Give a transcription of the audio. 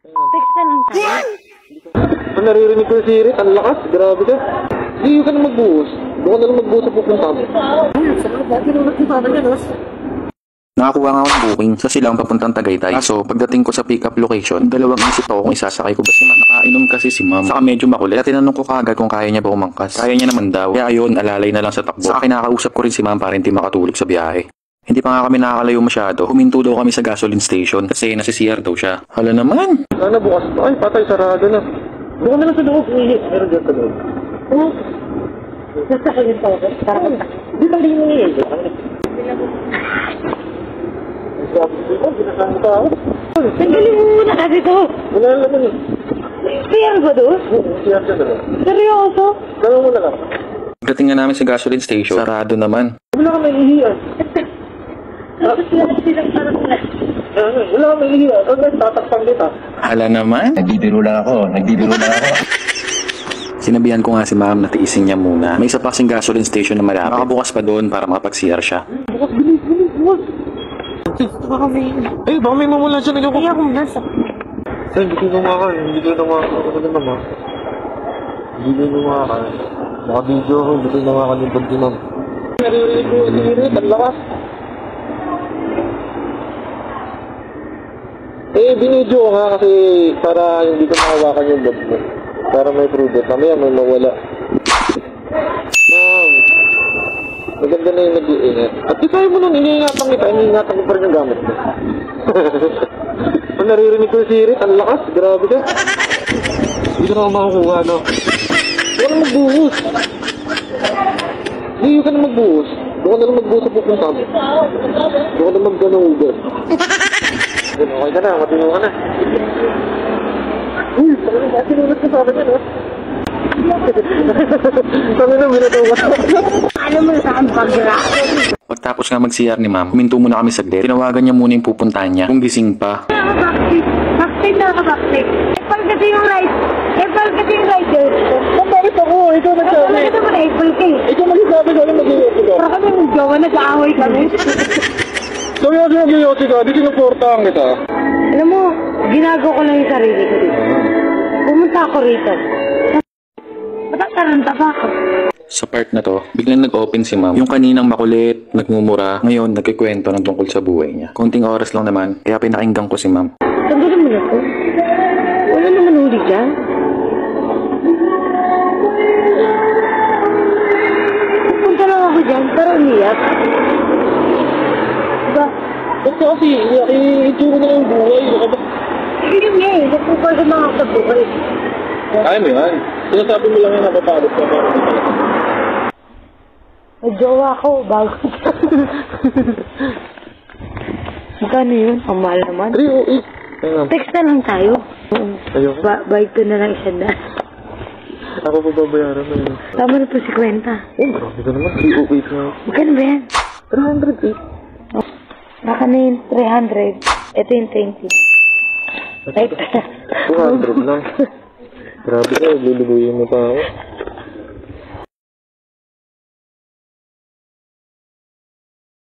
Text na lang tayo. Ang naririnig ko yung sirit, ang lakas, grabe ka. Hindi ka na magbuhos. Doon ka na lang magbuhos sa pupunta mo. Nakakuha nga ako ng booking sa silang papuntang Tagaytay. So, pagdating ko sa pick-up location, dalawang isip ako kung isasakay ko ba si ma'am. Nakainom kasi si ma'am. Saka medyo makulit. Kaya tinanong ko kaagad kung kaya niya ba umangkas. Kaya niya naman daw. Kaya ayun, alalay na lang sa takbo. Saka kinakausap ko rin si ma'am para hindi makatulog sa biyahe. Hindi pa nga kami nakakalayo masyado. Huminto daw kami sa gasoline station kasi nasi-CR daw siya. Hala naman. Sana bukas pa. Ay, patay, sarado na. Doon na lang sa loob. Meron dyan sa loob. Nasakay yung tao. Di ba rin yung Tanggalin mo muna kasi to. Wala naman eh. Clear ba doon? Siya siya na lang. Seryoso? Gano'n mo na lang. Pagdating nga namin sa gasoline station, sarado naman. Wala ka may ihiyan. Wala ka may ihiyan. Huwag tatakpang kita. Hala naman. Nagbibiro lang ako. Sinabihan ko nga si ma'am na tiisin niya muna. May isa pa kasing gasoline station na malapit. Nakabukas pa doon para makapag-CR siya. Bukas, bilis. Baka may... Eh, baka may mamula siya. Kaya akong nasa... Ay, hindi ko numakan. Hindi ko numakan. Baka video ako. Hindi ko numakan yung pag dinam. Naririnig ko yung sirit, ang lakas. Eh, binidyo ko nga kasi para hindi ko mahawakan yung loob mo. Para may prudent. Mamaya may mawala. Ma'am, maganda na yung nag-iingat. At di tayo mo nung iniingatan kita, iniingatan ko pa rin yung gamit mo. Ang naririnig ko yung sirit, ang lakas, grabe ka. Hindi ka na ako makakuha, no? Huwag ka na magbuhos. Hindi ka na magbuhos. Doon ka na lang magbuhos sa pupunta mo. Doon ka na mag-ganugan. Okay ka na, matino ka na. Uy, sinulat ko sa akin yan, ha? Sabi na, minataw ka. Alam mo na saan pag-gra. Pagtapos nga mag-CR ni ma'am, huminto muna kami saglit. Tinawagan niya muna yung pupuntahan niya kung gising pa. Backstage. Apple kasi yung rider. Bakit ako? Ikaw nagsabi. Ito mo na Apple King. Ikaw magsasabi ka lang mag-iyosi ka. Para kami ng jowa, nag-aaway kami. So yun mag-iyosi ka, di sinuportahan kita. Alam mo, ginagawa ko lang yung sarili ko dito. Pumunta ako rito. Matataranta pa ako. Sa part na to, biglang nag-open si ma'am. Yung kaninang makulit, nagmumura, ngayon nagkikwento ng tungkol sa buhay niya. Konting oras lang naman, kaya pinakinggan ko si ma'am. Tanggalin mo na to. Wala naman huli dyan. Punta lang ako dyan, pero umiyak. Diba? Ba't kasi itsura na yung buhay? Yun nga eh, napupal ko mga kabuhay. Kaya mo yan. Sinasabi mo lang yung napapalot ka. May jowa ko, bago. Magkano yun? Ang mahal naman. 308. Text na lang tayo. Ayoko. Bayad ko na lang isa na. Ako pa babayaran mo yun. Tama na po si Kwenta. Oh, grabe ka naman. 308 na. Magkano ba yan? 308. Baka na yung 300. Ito yung 20. Right? 200 lang. Grabe ka, lulubuyin mo pa ako.